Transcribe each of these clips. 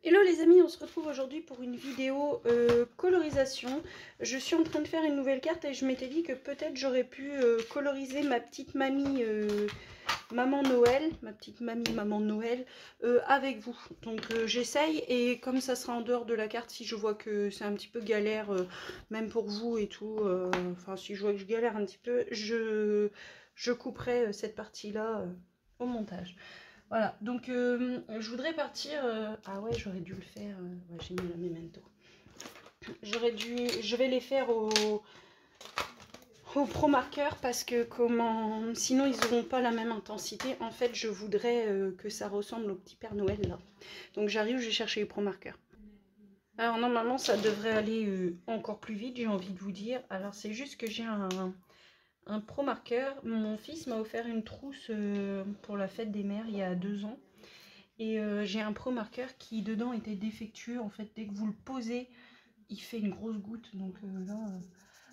Hello les amis, on se retrouve aujourd'hui pour une vidéo colorisation. Je suis en train de faire une nouvelle carte et je m'étais dit que peut-être j'aurais pu coloriser ma petite mamie Maman Noël, ma petite mamie Maman Noël avec vous. Donc j'essaye, et comme ça sera en dehors de la carte, si je vois que c'est un petit peu galère, même pour vous et tout, enfin si je vois que je galère un petit peu, je couperai cette partie-là au montage. Voilà, donc je voudrais partir. Ah ouais, j'aurais dû le faire. Ouais, j'ai mis la memento. Je vais les faire au pro marqueur parce que sinon ils n'auront pas la même intensité. En fait, je voudrais que ça ressemble au petit Père Noël là. Donc j'arrive, je vais chercher les pro marqueurs. Alors normalement, ça devrait aller encore plus vite, j'ai envie de vous dire. Alors c'est juste que j'ai un pro marqueur. Mon fils m'a offert une trousse pour la fête des mères il y a 2 ans. Et j'ai un pro marqueur qui dedans était défectueux. En fait, dès que vous le posez, il fait une grosse goutte. Donc là,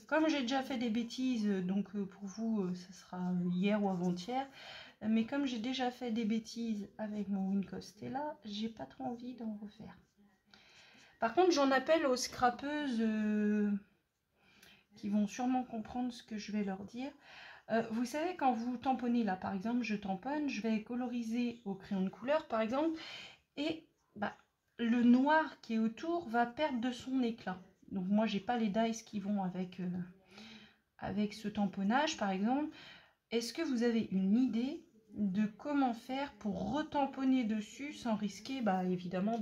comme j'ai déjà fait des bêtises, donc pour vous, ça sera hier ou avant-hier. Mais comme j'ai déjà fait des bêtises avec mon Win Costella, j'ai pas trop envie d'en refaire. Par contre, j'en appelle aux scrapeuses qui vont sûrement comprendre ce que je vais leur dire. Vous savez, quand vous tamponnez là, par exemple, je tamponne, je vais coloriser au crayon de couleur, par exemple, et bah, le noir qui est autour va perdre de son éclat. Donc moi, j'ai pas les dies qui vont avec ce tamponnage, par exemple. Est-ce que vous avez une idée de comment faire pour retamponner dessus sans risquer, bah, évidemment,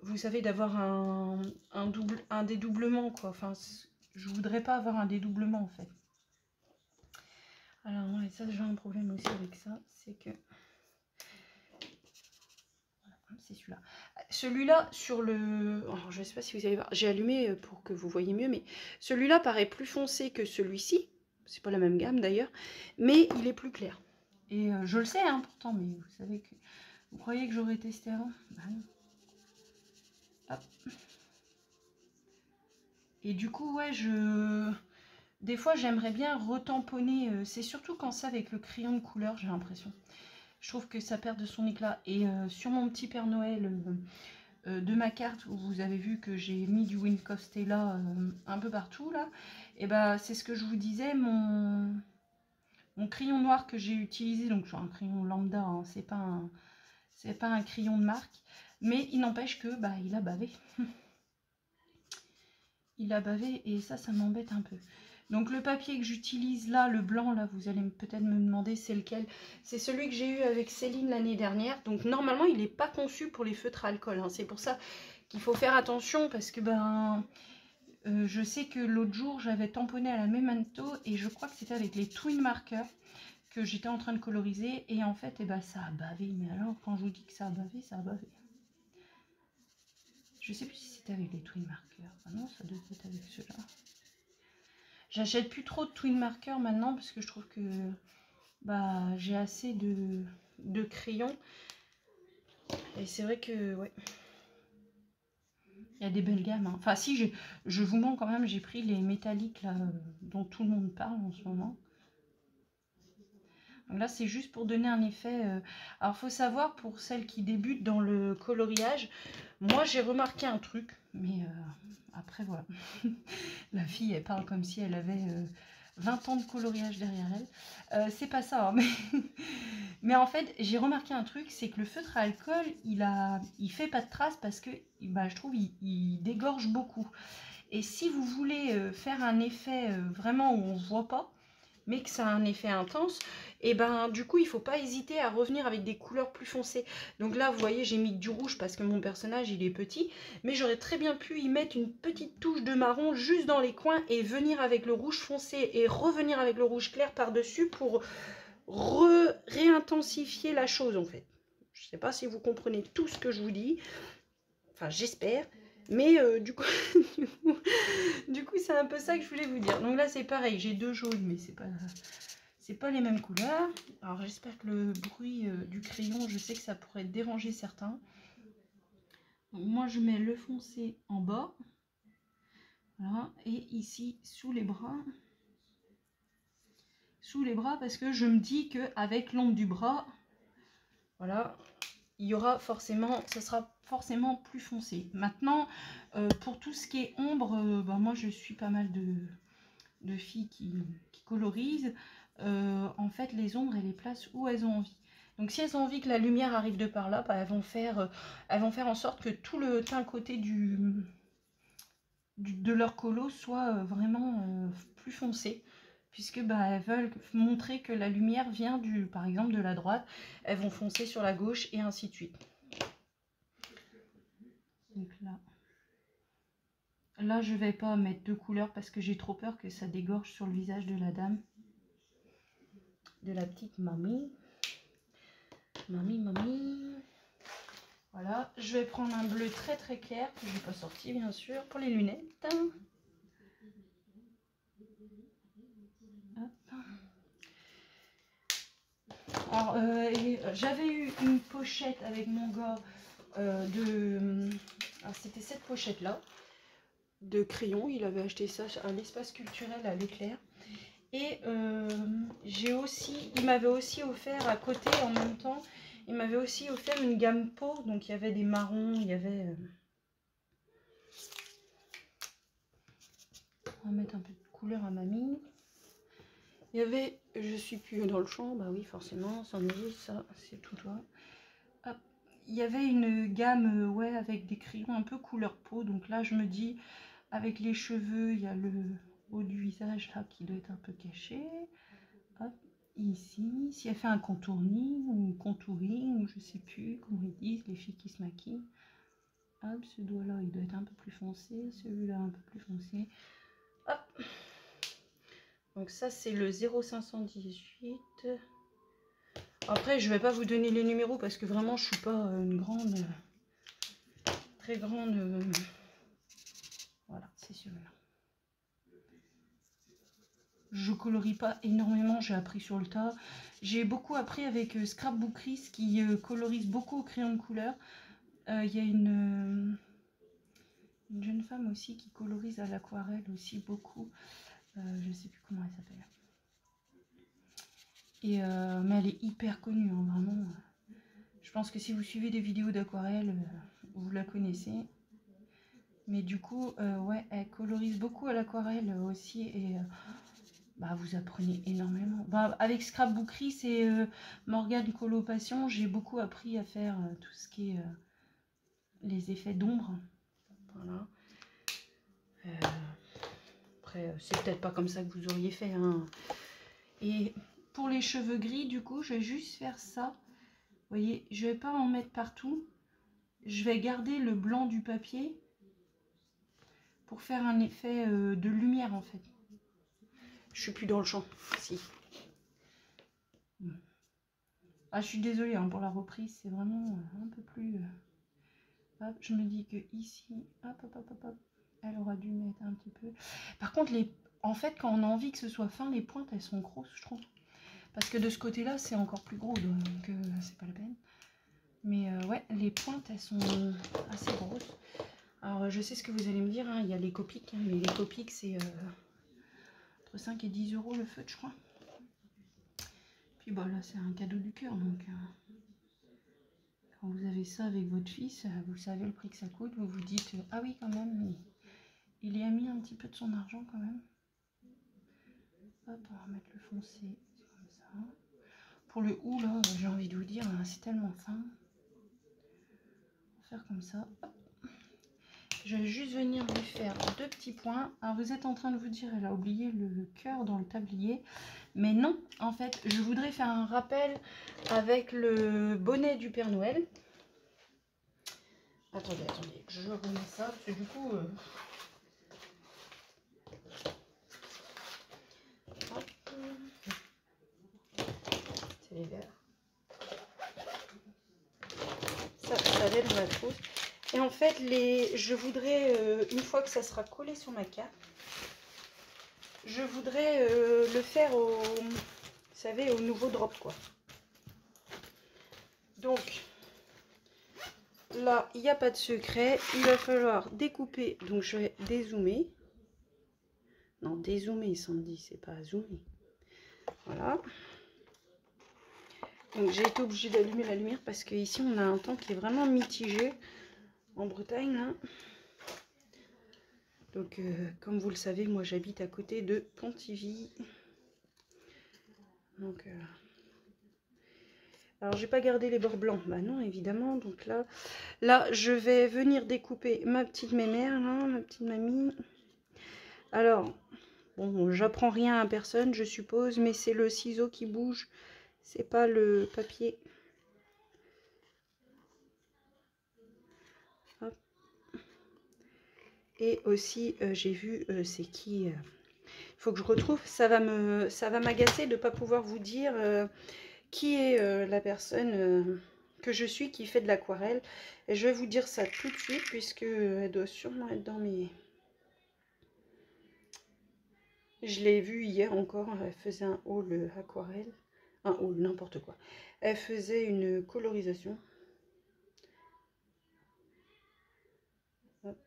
vous savez, d'avoir un dédoublement, quoi. Enfin, je voudrais pas avoir un dédoublement, en fait. Alors, et ça, j'ai un problème aussi avec ça, c'est que... C'est celui-là. Celui-là, sur le... Alors, je ne sais pas si vous allez voir. J'ai allumé pour que vous voyez mieux, mais celui-là paraît plus foncé que celui-ci. C'est pas la même gamme, d'ailleurs. Mais il est plus clair. Et je le sais, hein, pourtant, mais vous savez que... Vous croyez que j'aurais testé avant? Bah non. Hop. Et du coup, ouais, des fois, j'aimerais bien retamponner. C'est surtout quand c'est avec le crayon de couleur, j'ai l'impression. Je trouve que ça perd de son éclat. Et sur mon petit Père Noël de ma carte, où vous avez vu que j'ai mis du Win Costella un peu partout, là, et bah, c'est ce que je vous disais, mon crayon noir que j'ai utilisé, donc sur un crayon lambda, hein, c'est pas un crayon de marque, mais il n'empêche que bah, il a bavé. Il a bavé, et ça m'embête un peu. Donc le papier que j'utilise là, le blanc, là, vous allez peut-être me demander c'est lequel. C'est celui que j'ai eu avec Céline l'année dernière. Donc normalement, il n'est pas conçu pour les feutres à alcool, hein. C'est pour ça qu'il faut faire attention, parce que ben, je sais que l'autre jour, j'avais tamponné à la memento, et je crois que c'était avec les twin markers que j'étais en train de coloriser, et en fait, eh ben, ça a bavé. Mais alors, quand je vous dis que ça a bavé, ça a bavé. Je sais plus si c'était avec les twin markers. Ah non, ça devait être avec ceux-là. J'achète plus trop de twin markers maintenant parce que je trouve que bah, j'ai assez de crayons. Et c'est vrai que ouais, il y a des belles gammes, hein. Enfin si, je vous mens quand même, j'ai pris les métalliques là, dont tout le monde parle en ce moment. Donc là, c'est juste pour donner un effet. Alors, il faut savoir, pour celles qui débutent dans le coloriage, moi, j'ai remarqué un truc, mais après, voilà. La fille, elle parle comme si elle avait 20 ans de coloriage derrière elle. C'est pas ça, hein, mais en fait, j'ai remarqué un truc, c'est que le feutre à alcool, il fait pas de traces parce que, bah, je trouve, il dégorge beaucoup. Et si vous voulez faire un effet vraiment où on voit pas, mais que ça a un effet intense, et ben du coup il faut pas hésiter à revenir avec des couleurs plus foncées. Donc là vous voyez, j'ai mis du rouge parce que mon personnage il est petit, mais j'aurais très bien pu y mettre une petite touche de marron juste dans les coins et venir avec le rouge foncé et revenir avec le rouge clair par dessus pour réintensifier la chose en fait. Je sais pas si vous comprenez tout ce que je vous dis, enfin j'espère. Mais du coup, c'est un peu ça que je voulais vous dire. Donc là, c'est pareil, j'ai 2 jaunes, mais c'est pas les mêmes couleurs. Alors j'espère que le bruit du crayon, je sais que ça pourrait déranger certains. Donc, moi, je mets le foncé en bas. Voilà, et ici, sous les bras. Sous les bras, parce que je me dis qu'avec l'ombre du bras, voilà, il y aura forcément, ça sera forcément plus foncé. Maintenant, pour tout ce qui est ombre, bah, moi je suis pas mal de filles qui colorisent. En fait, les ombres, elles les placent où elles ont envie. Donc si elles ont envie que la lumière arrive de par là, bah, elles vont faire en sorte que tout le teint côté de leur colo soit vraiment plus foncé. Puisque bah, elles veulent montrer que la lumière vient par exemple de la droite. Elles vont foncer sur la gauche et ainsi de suite. Donc là je vais pas mettre deux couleurs parce que j'ai trop peur que ça dégorge sur le visage de la dame. De la petite mamie. Mamie. Voilà, je vais prendre un bleu très très clair que je n'ai pas sorti bien sûr pour les lunettes. Alors, j'avais eu une pochette avec mon gars alors c'était cette pochette là de crayon. Il avait acheté ça à l'espace culturel à l'Éclair. Et il m'avait aussi offert à côté en même temps, il m'avait aussi offert une gamme peau. Donc il y avait des marrons, il y avait... On va mettre un peu de couleur à mamie. Il y avait, je suis plus dans le champ, bah oui forcément, Sandy, ça c'est tout toi. Hop. Il y avait une gamme ouais, avec des crayons un peu couleur peau. Donc là je me dis, avec les cheveux, il y a le haut du visage là qui doit être un peu caché. Hop. Ici, si elle fait un contourning ou contouring, ou je sais plus comment ils disent, les filles qui se maquillent. Hop, ce doigt là il doit être un peu plus foncé, celui-là un peu plus foncé. Hop. Donc ça c'est le 0518. Après je vais pas vous donner les numéros parce que vraiment je suis pas une grande, très grande. Voilà, c'est celui-là. Je colorie pas énormément, j'ai appris sur le tas. J'ai beaucoup appris avec Scrapbookeries qui colorise beaucoup au crayon de couleur. Il y a une jeune femme aussi qui colorise à l'aquarelle aussi beaucoup. Je sais plus comment elle s'appelle. Mais elle est hyper connue, hein, vraiment. Je pense que si vous suivez des vidéos d'aquarelle, vous la connaissez. Mais du coup, ouais, elle colorise beaucoup à l'aquarelle aussi. Et bah, vous apprenez énormément. Bah, avec Scrapbookeries et Morgane Coloration, j'ai beaucoup appris à faire tout ce qui est les effets d'ombre. Voilà. Après, c'est peut-être pas comme ça que vous auriez fait. Hein. Et pour les cheveux gris, du coup, je vais juste faire ça. Vous voyez, je vais pas en mettre partout. Je vais garder le blanc du papier pour faire un effet de lumière en fait. Je suis plus dans le champ. Si. Ah, je suis désolée hein, pour la reprise, c'est vraiment un peu plus... Hop, je me dis que ici, hop, elle aura dû mettre un petit peu. Par contre, en fait, quand on a envie que ce soit fin, les pointes, elles sont grosses, je trouve. Parce que de ce côté-là, c'est encore plus gros, donc c'est pas la peine. Mais ouais, les pointes, elles sont assez grosses. Alors, je sais ce que vous allez me dire, hein, il y a les Copics, hein, mais les Copics, c'est entre 5 et 10 € le feutre, je crois. Puis bah là, c'est un cadeau du cœur, donc quand vous avez ça avec votre fils, vous savez le prix que ça coûte, vous vous dites, ah oui, quand même, il y a mis un petit peu de son argent quand même. Hop, on va mettre le foncé comme ça. Pour le hou, là, j'ai envie de vous dire, c'est tellement fin. On va faire comme ça. Hop. Je vais juste venir lui faire deux petits points. Alors vous êtes en train de vous dire, elle a oublié le cœur dans le tablier. Mais non, en fait, je voudrais faire un rappel avec le bonnet du Père Noël. Attendez, je remets ça, parce que du coup... c'est les verts. Ça va dans la trousse. Et en fait, je voudrais, une fois que ça sera collé sur ma carte, je voudrais le faire vous savez, au nouveau drop, quoi. Donc, là, il n'y a pas de secret. Il va falloir découper. Donc, je vais dézoomer. Non, dézoomer, Sandy, c'est pas zoomer. Voilà. Donc j'ai été obligée d'allumer la lumière parce qu'ici on a un temps qui est vraiment mitigé en Bretagne là. Donc comme vous le savez, moi j'habite à côté de Pontivy. Donc alors j'ai pas gardé les bords blancs, bah non évidemment. Donc là je vais venir découper ma petite mémère là, ma petite mamie. Alors bon, j'apprends rien à personne je suppose, mais c'est le ciseau qui bouge, c'est pas le papier. Hop. Et aussi j'ai vu c'est qui il faut que je retrouve, ça va m'agacer de ne pas pouvoir vous dire qui est la personne que je suis qui fait de l'aquarelle. Et je vais vous dire ça tout de suite puisque elle doit sûrement être dans mes... Je l'ai vue hier encore, elle faisait un haul aquarelle. Un haul, n'importe quoi. Elle faisait une colorisation. Hop.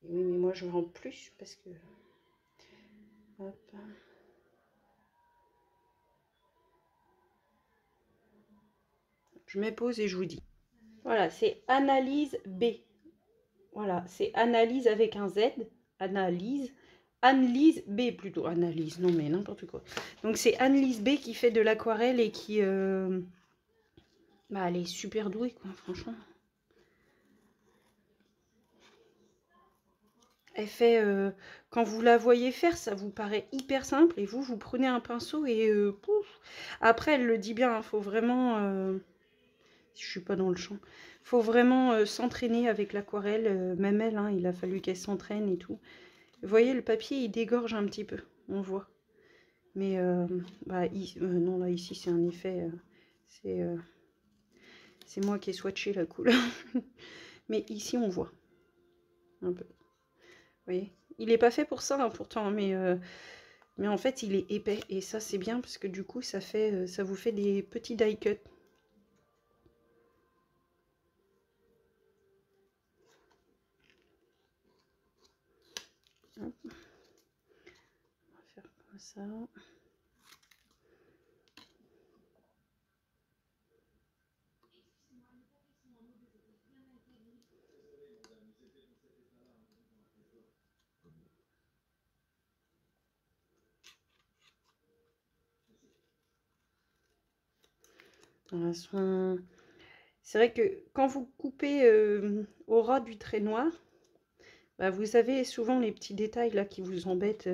Et oui, mais moi je veux en plus parce que... Hop. Je mets pause et je vous dis. Voilà, c'est Analyse B. Voilà, c'est Analyse avec un Z. Analyse. Annelise B plutôt. Analyse, non mais n'importe quoi. Donc c'est Annelise B qui fait de l'aquarelle et qui... Bah, elle est super douée, quoi, franchement. Elle fait... quand vous la voyez faire, ça vous paraît hyper simple. Et vous prenez un pinceau et... pouf. Après, elle le dit bien, il faut vraiment... si je suis pas dans le champ. Faut vraiment s'entraîner avec l'aquarelle. Même elle, hein, il a fallu qu'elle s'entraîne et tout. Vous voyez, le papier, il dégorge un petit peu. On voit. Mais bah, non, là, ici, c'est un effet... c'est moi qui ai swatché la couleur. Mais ici, on voit. Un peu. Vous voyez, il n'est pas fait pour ça, hein, pourtant. Mais en fait, il est épais. Et ça, c'est bien parce que du coup, ça vous fait des petits die cuts. Hop. On va faire comme ça. Voilà, c'est vrai que quand vous coupez au ras du trait noir, bah, vous avez souvent les petits détails là qui vous embêtent.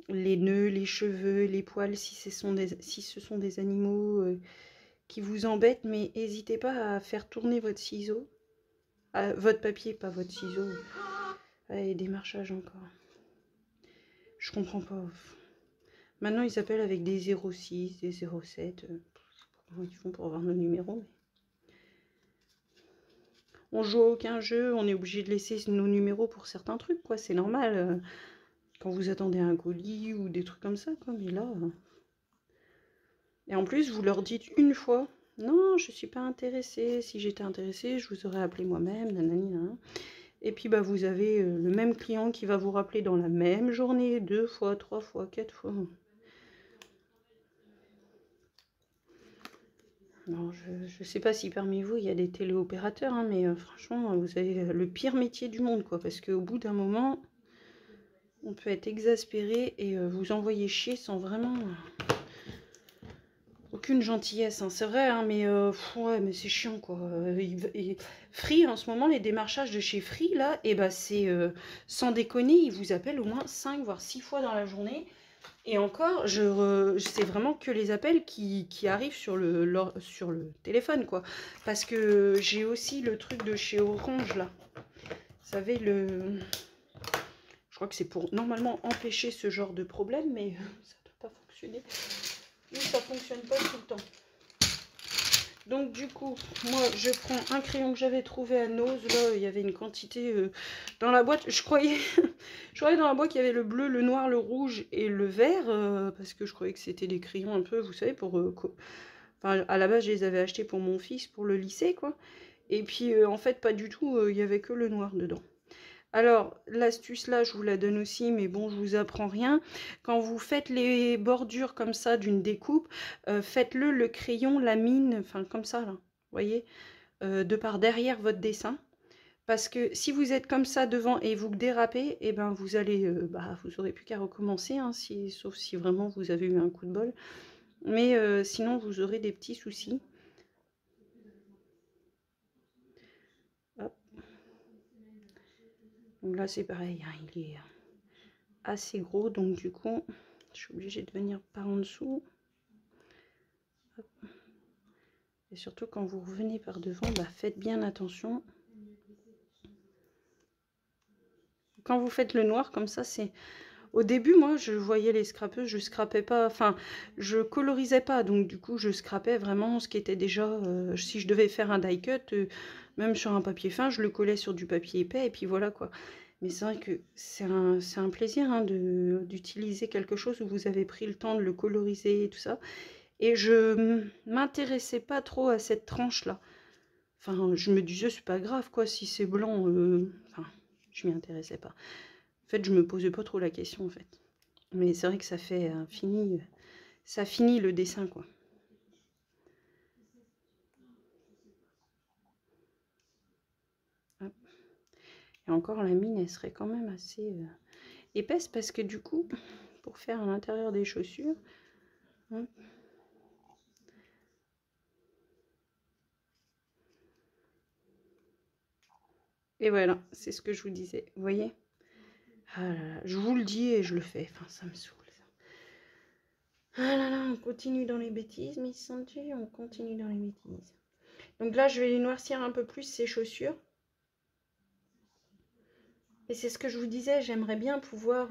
Les nœuds, les cheveux, les poils, si ce sont des animaux qui vous embêtent, mais n'hésitez pas à faire tourner votre ciseau, votre papier, pas votre ciseau. Et démarchage encore. Je comprends pas. Maintenant, ils appellent avec des 06, des 07. Je sais pas comment ils font pour avoir nos numéros. Mais... on joue à aucun jeu, on est obligé de laisser nos numéros pour certains trucs, quoi. C'est normal. Quand vous attendez un colis ou des trucs comme ça, quoi. Mais là... Et en plus, vous leur dites une fois, non, je suis pas intéressée. Si j'étais intéressée, je vous aurais appelé moi-même, nanani, nanana. Et puis, bah, vous avez le même client qui va vous rappeler dans la même journée, 2 fois, 3 fois, 4 fois. Non, je sais pas si parmi vous, il y a des téléopérateurs, hein, mais franchement, vous avez le pire métier du monde, quoi. Parce qu'au bout d'un moment, on peut être exaspéré et vous envoyer chier sans vraiment... aucune gentillesse, hein. C'est vrai, hein, mais ouais, mais c'est chiant, quoi. Free, en ce moment, les démarchages de chez Free, là, et bah, c'est sans déconner, ils vous appellent au moins 5 voire 6 fois dans la journée. Et encore, c'est vraiment que les appels qui arrivent sur le téléphone, quoi. Parce que j'ai aussi le truc de chez Orange, là. Vous savez, je crois que c'est pour normalement empêcher ce genre de problème, mais ça ne doit pas fonctionner. Oui, ça fonctionne pas tout le temps. Donc du coup, moi je prends un crayon que j'avais trouvé à Nose. Là, il y avait une quantité dans la boîte. Je croyais dans la boîte qu'il y avait le bleu, le noir, le rouge et le vert. Parce que je croyais que c'était des crayons un peu, vous savez, pour... enfin, à la base, je les avais achetés pour mon fils, pour le lycée, quoi. Et puis, en fait, pas du tout. Il y avait que le noir dedans. Alors, l'astuce là, je vous la donne aussi, mais bon, je vous apprends rien. Quand vous faites les bordures comme ça d'une découpe, faites-le le crayon, la mine, enfin comme ça là, vous voyez, de par derrière votre dessin. Parce que si vous êtes comme ça devant et vous dérapez, eh ben vous allez, vous n'aurez plus qu'à recommencer, hein, sauf si vraiment vous avez eu un coup de bol. Mais sinon, vous aurez des petits soucis. Hop. Donc là, c'est pareil, hein, il est assez gros, donc du coup, je suis obligée de venir par en dessous. Hop. Et surtout, quand vous revenez par devant, faites bien attention. Quand vous faites le noir comme ça, c'est... Au début, moi, je voyais les scrapeuses, je scrapais pas, enfin, je colorisais pas, donc du coup, je scrapais vraiment ce qui était déjà... si je devais faire un die cut, même sur un papier fin, je le collais sur du papier épais, et puis voilà, quoi. Mais c'est vrai que c'est un plaisir hein, d'utiliser quelque chose où vous avez pris le temps de le coloriser et tout ça. Et je m'intéressais pas trop à cette tranche-là. Enfin, je me disais, c'est pas grave, quoi, si c'est blanc. Enfin, je m'y intéressais pas. En fait, je me posais pas trop la question, en fait. Mais c'est vrai que ça fait ça finit le dessin, quoi. Hop. Et encore, la mine, elle serait quand même assez épaisse parce que du coup, pour faire à l'intérieur des chaussures, hop. Et voilà, c'est ce que je vous disais. Vous voyez? Ah là là, je vous le dis et je le fais. Enfin, ça me saoule. Ah là là, on continue dans les bêtises, Miss Sandy, on continue dans les bêtises. Donc là, je vais noircir un peu plus ces chaussures. Et c'est ce que je vous disais, j'aimerais bien pouvoir,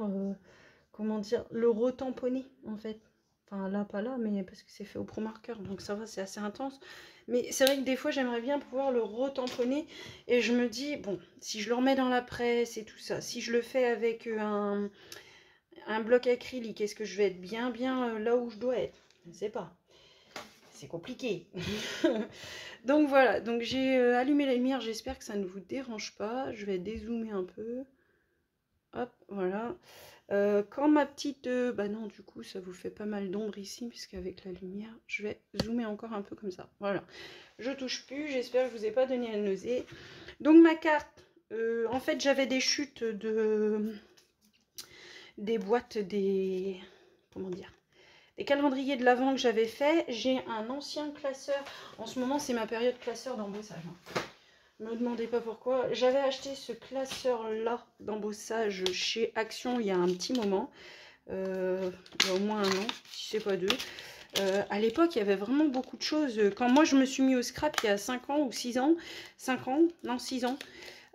comment dire, le retamponner, en fait. Enfin, là, pas là, mais parce que c'est fait au pro marqueur, donc ça va, c'est assez intense. Mais c'est vrai que des fois, j'aimerais bien pouvoir le retamponner. Et je me dis, bon, si je le remets dans la presse et tout ça, si je le fais avec un bloc acrylique, est-ce que je vais être bien là où je dois être? Je ne sais pas. C'est compliqué. Donc voilà, donc j'ai allumé la lumière, j'espère que ça ne vous dérange pas. Je vais dézoomer un peu. Hop, voilà. Quand ma petite... bah non, du coup, ça vous fait pas mal d'ombre ici, puisqu'avec la lumière, je vais zoomer encore un peu comme ça. Voilà. Je touche plus, j'espère que je vous ai pas donné la nausée. Donc ma carte, en fait, j'avais des chutes des boîtes, des... Comment dire? Des calendriers de l'Avent que j'avais fait. J'ai un ancien classeur. En ce moment, c'est ma période classeur d'embossage. Ne me demandez pas pourquoi. J'avais acheté ce classeur-là d'embossage chez Action il y a un petit moment. Il y a au moins un an, si c'est pas deux. À l'époque, il y avait vraiment beaucoup de choses. Quand moi, je me suis mis au scrap il y a 5 ans ou 6 ans. 5 ans, non 6 ans.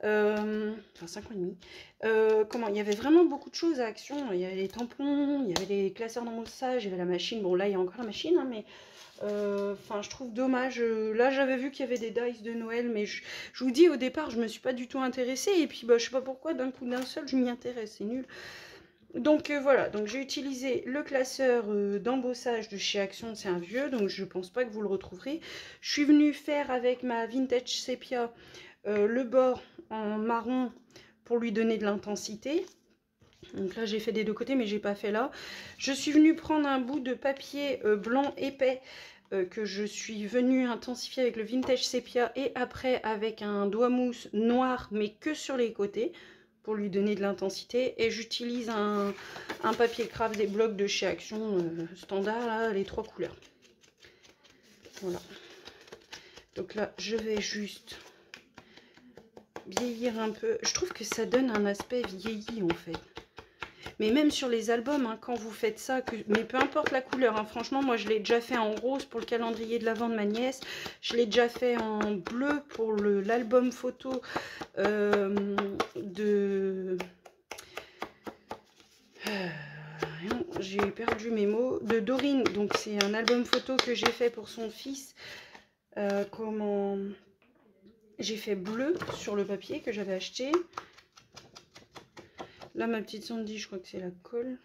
Enfin 5 ans et demi. Comment, il y avait vraiment beaucoup de choses à Action. Il y avait les tampons, il y avait les classeurs d'embossage, il y avait la machine. Bon, là, il y a encore la machine, hein, mais enfin, je trouve dommage. Là, j'avais vu qu'il y avait des dice de Noël, mais je vous dis, au départ, je me suis pas du tout intéressée. Et puis, je sais pas pourquoi, d'un coup d'un seul, je m'y intéresse. C'est nul. Donc voilà, donc j'ai utilisé le classeur d'embossage de chez Action, c'est un vieux, donc je pense pas que vous le retrouverez. Je suis venue faire avec ma Vintage Sepia le bord en marron pour lui donner de l'intensité. Donc là j'ai fait des deux côtés, mais j'ai pas fait là. Je suis venue prendre un bout de papier blanc épais que je suis venue intensifier avec le Vintage Sepia et après avec un doigt mousse noir, mais que sur les côtés, pour lui donner de l'intensité. Et j'utilise un papier craft des blocs de chez Action standard, là, les 3 couleurs. Voilà. Donc là, je vais juste vieillir un peu. Je trouve que ça donne un aspect vieilli, en fait. Mais même sur les albums, hein, quand vous faites ça, mais peu importe la couleur, hein, franchement, moi je l'ai déjà fait en rose pour le calendrier de l'Avent de ma nièce. Je l'ai déjà fait en bleu pour l'album photo de... j'ai perdu mes mots. De Dorine, donc c'est un album photo que j'ai fait pour son fils. Comment... J'ai fait bleu sur le papier que j'avais acheté. Là, ma petite Sandy, je crois que c'est la colle.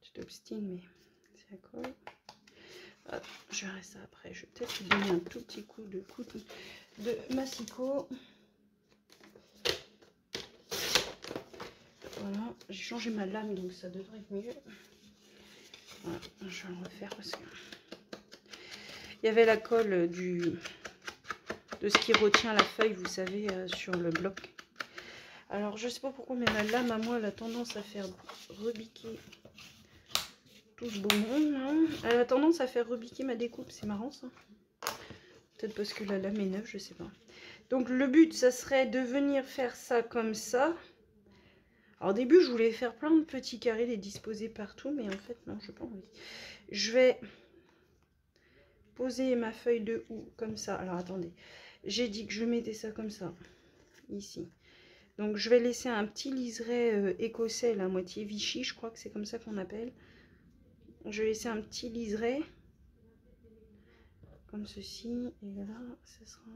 Tu t'obstines, mais c'est la colle. Ah, je verrai ça après. Je vais peut-être lui donner un tout petit coup de massicot. Voilà, j'ai changé ma lame donc ça devrait être mieux. Voilà, je vais le refaire parce que il y avait la colle de ce qui retient la feuille, vous savez, sur le bloc. Alors je sais pas pourquoi, mais ma lame à moi elle a tendance à faire rebiquer tout ce beau monde. Hein. Elle a tendance à faire rebiquer ma découpe, c'est marrant ça. Peut-être parce que la lame est neuve, je sais pas. Donc le but ça serait de venir faire ça comme ça. Alors au début je voulais faire plein de petits carrés, les disposer partout, mais en fait non, je n'ai pas envie. Je vais poser ma feuille de houx comme ça. Alors attendez, j'ai dit que je mettais ça comme ça, ici. Donc je vais laisser un petit liseré écossais, la moitié Vichy, je crois que c'est comme ça qu'on appelle. Je vais laisser un petit liseré, comme ceci, et là, ce sera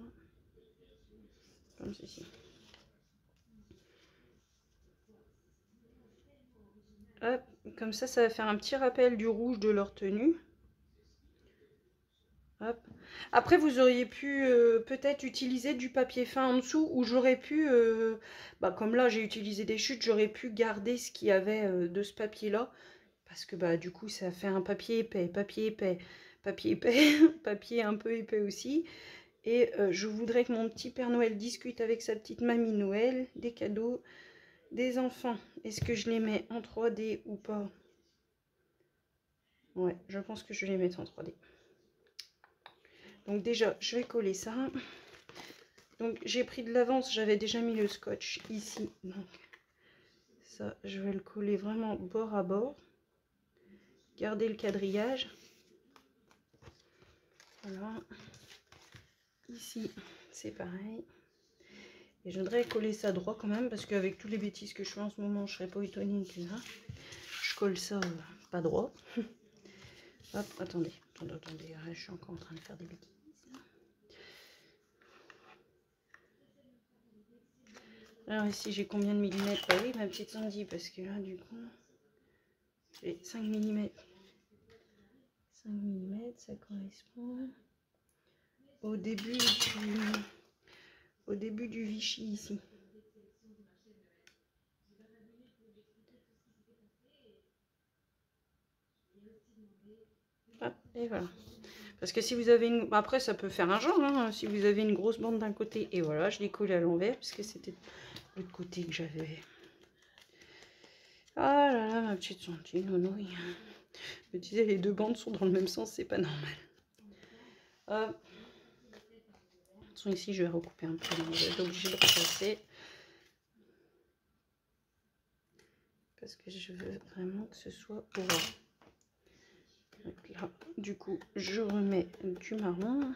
comme ceci. Hop, comme ça va faire un petit rappel du rouge de leur tenue. Hop. Après, vous auriez pu peut-être utiliser du papier fin en dessous, ou j'aurais pu, comme là j'ai utilisé des chutes, j'aurais pu garder ce qu'il y avait de ce papier-là, parce que du coup ça fait un papier épais, papier épais, papier épais, papier un peu épais aussi. Et je voudrais que mon petit Père Noël discute avec sa petite mamie Noël des cadeaux des enfants. Est-ce que je les mets en 3D ou pas? Ouais, je pense que je vais les mettre en 3D. Donc déjà, je vais coller ça. Donc j'ai pris de l'avance, j'avais déjà mis le scotch ici. Donc ça, je vais le coller vraiment bord à bord. Garder le quadrillage. Voilà. Ici, c'est pareil. Et je voudrais coller ça droit quand même, parce qu'avec tous les bêtises que je fais en ce moment, je serais pas étonnée que là, je colle ça pas droit. Hop, attendez, je suis encore en train de faire des bêtises. Alors ici, j'ai combien de millimètres? Bah oui, ma petite Sandy, parce que là, du coup, j'ai 5 mm. 5 mm, ça correspond au début du Vichy ici. Hop, et voilà. Parce que si vous avez une... Après, ça peut faire un genre, hein, si vous avez une grosse bande d'un côté. Et voilà, je l'ai collé à l'envers, parce que c'était l'autre côté que j'avais. Ah là là, ma petite Sandy, nounouille. Je me disais, les deux bandes sont dans le même sens, c'est pas normal. Hop. Ici, je vais recouper un peu, donc je vais être obligée de repasser. Parce que je veux vraiment que ce soit droit. Là, du coup, je remets du marron.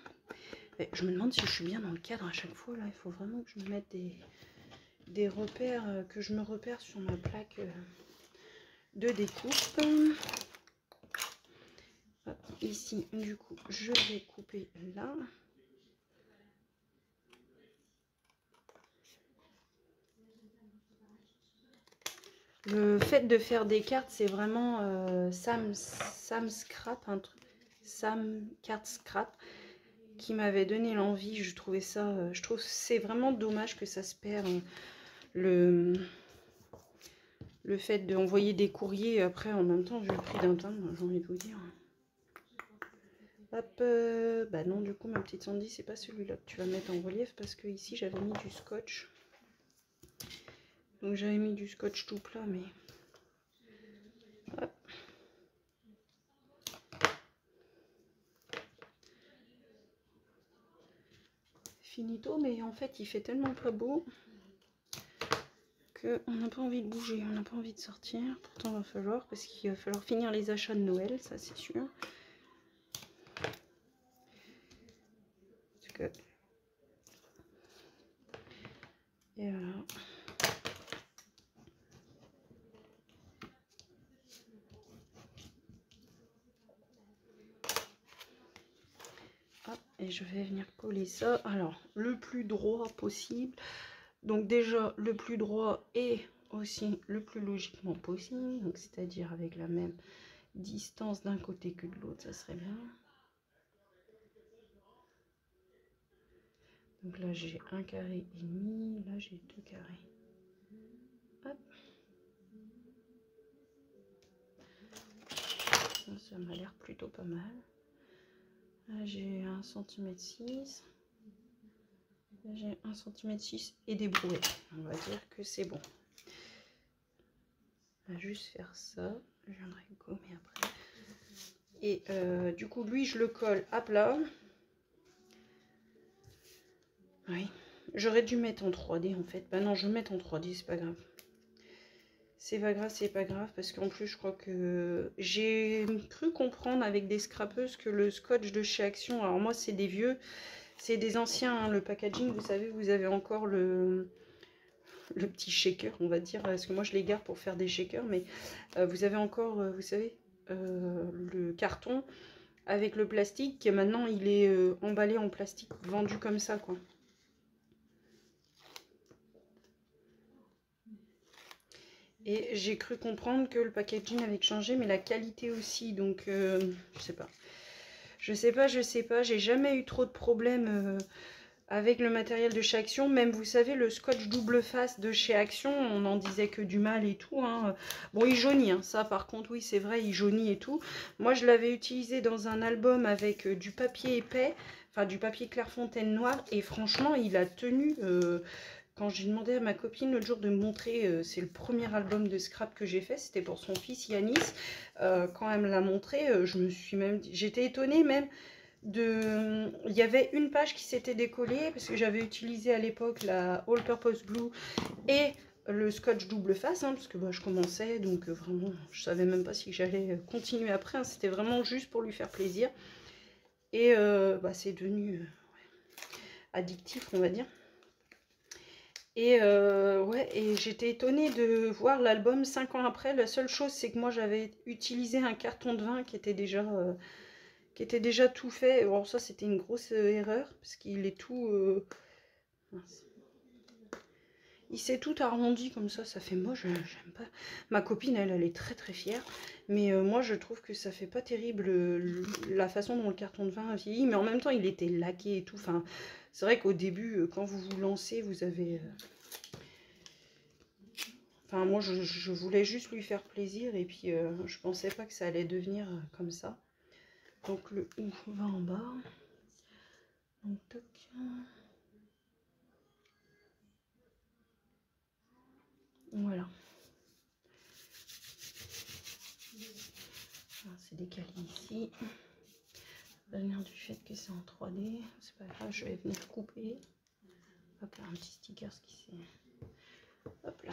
Et je me demande si je suis bien dans le cadre à chaque fois. Là, il faut vraiment que je me mette des repères, que je me repère sur ma plaque de découpe. Ici, du coup, je vais couper là. Le fait de faire des cartes, c'est vraiment Sam Scrap, un truc, Sam Card Scrap, qui m'avait donné l'envie. Je trouvais ça, je trouve c'est vraiment dommage que ça se perd. Le fait d'envoyer des courriers après en même temps, vu le prix d'un timbre, j'ai envie de vous dire. Hop, bah non, du coup, ma petite Sandy, c'est pas celui-là que tu vas mettre en relief parce que ici j'avais mis du scotch. Donc j'avais mis du scotch tout plat, mais. Hop. Finito, mais en fait, il fait tellement pas beau qu'on n'a pas envie de bouger, on n'a pas envie de sortir. Pourtant, il va falloir, parce qu'il va falloir finir les achats de Noël, ça c'est sûr. Parce que... Et voilà. Hop, et je vais venir coller ça. Alors, le plus droit possible. Donc déjà, le plus droit et aussi le plus logiquement possible. Donc, c'est-à-dire avec la même distance d'un côté que de l'autre, ça serait bien. Donc là, j'ai 1,5 carré, là j'ai 2 carrés. Hop. ça m'a l'air plutôt pas mal. Là, j'ai 1,6 cm. Là, j'ai 1,6 cm et des brouettes. On va dire que c'est bon. On va juste faire ça. Je viendrai gommer après. Et du coup, lui, je le colle à plat. Oui. J'aurais dû mettre en 3D en fait. Bah non, je vais mettre en 3D, c'est pas grave. C'est pas grave, c'est pas grave. Parce qu'en plus, je crois que j'ai cru comprendre avec des scrapeuses que le scotch de chez Action, alors moi, c'est des vieux, c'est des anciens, hein, le packaging, vous savez, vous avez encore le petit shaker, on va dire. Parce que moi, je les garde pour faire des shakers. Mais vous avez encore, vous savez, le carton avec le plastique. Et maintenant, il est emballé en plastique, vendu comme ça, quoi. Et j'ai cru comprendre que le packaging avait changé, mais la qualité aussi. Donc, je sais pas. Je sais pas. J'ai jamais eu trop de problèmes avec le matériel de chez Action. Même, vous savez, le scotch double face de chez Action, on en disait que du mal et tout. Hein. Bon, il jaunit. Hein. Ça, par contre, oui, c'est vrai, il jaunit et tout. Moi, je l'avais utilisé dans un album avec du papier épais. Enfin, du papier Clairefontaine noir. Et franchement, il a tenu... Quand j'ai demandé à ma copine l'autre jour de me montrer, c'est le premier album de scrap que j'ai fait, c'était pour son fils Yanis. Quand elle me l'a montré, je me suis même, j'étais étonnée même de, il y avait une page qui s'était décollée parce que j'avais utilisé à l'époque la All Purpose Glue et le scotch double face, hein, parce que bah, je commençais, donc vraiment, je savais même pas si j'allais continuer après. Hein, c'était vraiment juste pour lui faire plaisir et bah, c'est devenu addictif, on va dire. Et ouais, et j'étais étonnée de voir l'album 5 ans après. La seule chose, c'est que moi, j'avais utilisé un carton de vin qui était déjà tout fait. Bon, ça, c'était une grosse erreur, parce qu'il est tout... mince. Il s'est tout arrondi comme ça fait moche, j'aime pas. Ma copine, elle est très très fière. Mais moi, je trouve que ça fait pas terrible la façon dont le carton de vin a vieilli. Mais en même temps, il était laqué et tout. Enfin, c'est vrai qu'au début, quand vous vous lancez, vous avez... Enfin, moi, je voulais juste lui faire plaisir. Et puis, je pensais pas que ça allait devenir comme ça. Donc, le ou va en bas. Donc, toc. Voilà. C'est décalé ici. Ça vient du fait que c'est en 3D. C'est pas grave, je vais venir couper. Hop là, un petit sticker qui s'est... Hop là.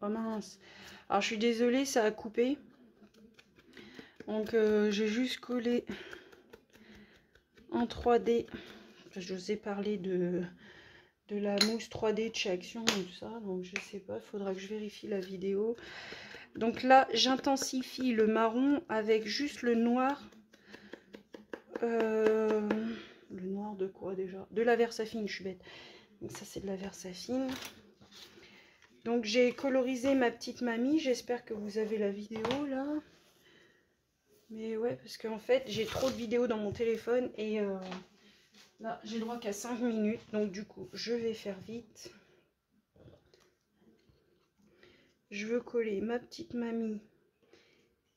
Oh mince. Alors, je suis désolée, ça a coupé. Donc, j'ai juste collé en 3D. Je vous ai parlé de la mousse 3D de chez Action et tout ça. Donc, je sais pas, il faudra que je vérifie la vidéo. Donc là, j'intensifie le marron avec juste le noir. Le noir de quoi déjà? De la Versafine, je suis bête. Donc ça, c'est de la Versafine. Donc j'ai colorisé ma petite mamie. J'espère que vous avez la vidéo là. Mais ouais, parce qu'en fait, j'ai trop de vidéos dans mon téléphone. Et là, j'ai droit qu'à 5 minutes. Donc du coup, je vais faire vite. Je veux coller ma petite mamie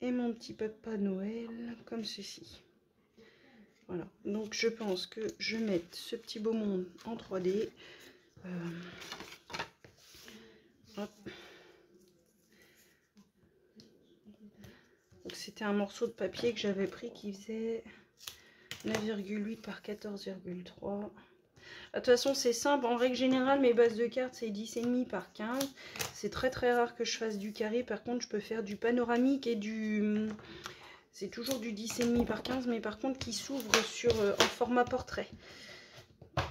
et mon petit papa Noël comme ceci. Voilà, donc je pense que je vais mettre ce petit beau monde en 3D. Hop. Donc c'était un morceau de papier que j'avais pris qui faisait 9,8 par 14,3. De toute façon c'est simple, en règle générale mes bases de cartes c'est 10,5 par 15. C'est très très rare que je fasse du carré, par contre je peux faire du panoramique et du... C'est toujours du 10,5 par 15, mais par contre qui s'ouvre sur en format portrait.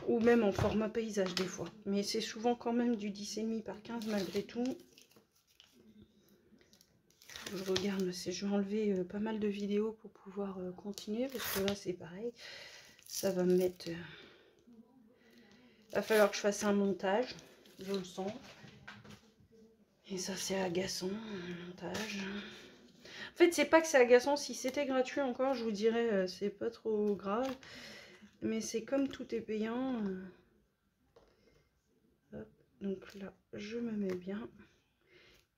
Ou même en format paysage des fois. Mais c'est souvent quand même du 10,5 par 15 malgré tout. Je regarde, je vais enlever pas mal de vidéos pour pouvoir continuer. Parce que là c'est pareil. Ça va me mettre... va falloir que je fasse un montage. Je le sens. Et ça c'est agaçant, un montage. En fait, c'est pas que c'est agaçant. Si c'était gratuit encore, je vous dirais, c'est pas trop grave. Mais c'est comme tout est payant. Hop. Donc là, je me mets bien.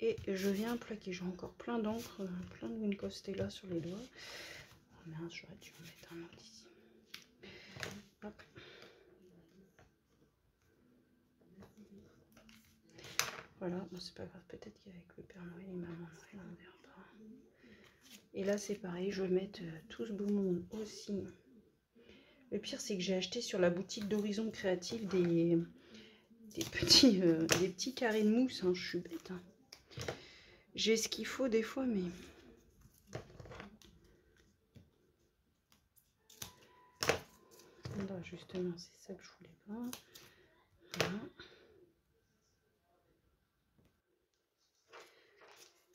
Et je viens plaquer. J'ai encore plein d'encre, plein de Win Costella sur les doigts. Oh mince, j'aurais dû en mettre un autre ici. Hop. Voilà, bon, c'est pas grave, peut-être qu'avec le Père Noël et Maman Noël, on verra pas. Et là, c'est pareil, je vais mettre tout ce beau monde aussi. Le pire, c'est que j'ai acheté sur la boutique d'Horizon Créatif des petits carrés de mousse. Hein, je suis bête. Hein. J'ai ce qu'il faut des fois, mais... Là, justement, c'est ça que je voulais pas. Voilà.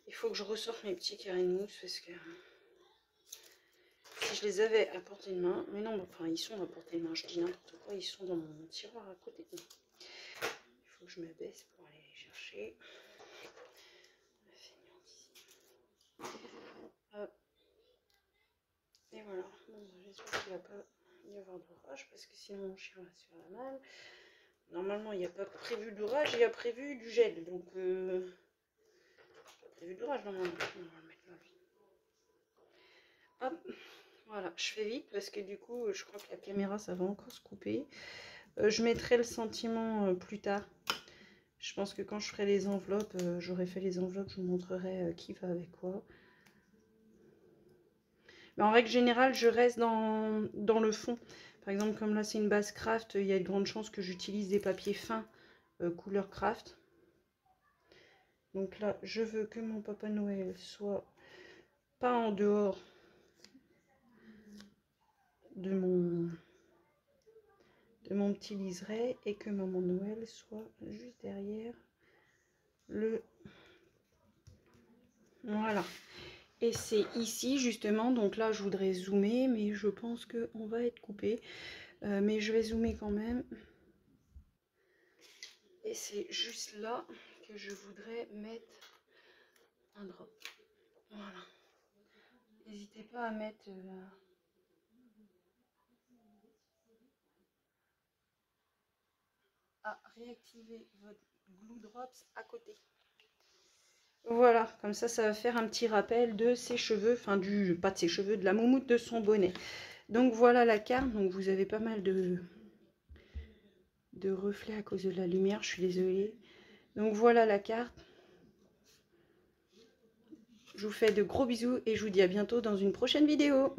Il faut que je ressorte mes petits carrés de mousse parce que si je les avais à portée de main, mais non, enfin ils sont à portée de main, je dis n'importe quoi, ils sont dans mon tiroir à côté. Il faut que je me baisse pour aller les chercher. Hop. Et voilà, bon, j'espère qu'il ne va pas y avoir d'orage parce que sinon mon chien va se faire la malle. Normalement il n'y a pas prévu d'orage, il y a prévu du gel, donc pas prévu d'orage normalement. On va le mettre là. Hop. Voilà, je fais vite parce que du coup, je crois que la caméra, ça va encore se couper. Je mettrai le sentiment plus tard. Je pense que quand je ferai les enveloppes, j'aurai fait les enveloppes, je vous montrerai qui va avec quoi. Mais en règle générale, je reste dans le fond. Par exemple, comme là, c'est une base craft, il y a de grandes chances que j'utilise des papiers fins couleur craft. Donc là, je veux que mon Papa Noël soit pas en dehors de mon petit liseré et que Maman Noël soit juste derrière le... Voilà. Et c'est ici justement, donc là je voudrais zoomer, mais je pense qu'on va être coupé. Mais je vais zoomer quand même. Et c'est juste là que je voudrais mettre un drop. Voilà. N'hésitez pas à mettre... à réactiver votre glue drops à côté. Voilà, comme ça va faire un petit rappel de ses cheveux, enfin pas de ses cheveux, de la moumoute de son bonnet. Donc voilà la carte, donc vous avez pas mal de reflets à cause de la lumière, je suis désolée. Donc voilà la carte. Je vous fais de gros bisous et je vous dis à bientôt dans une prochaine vidéo.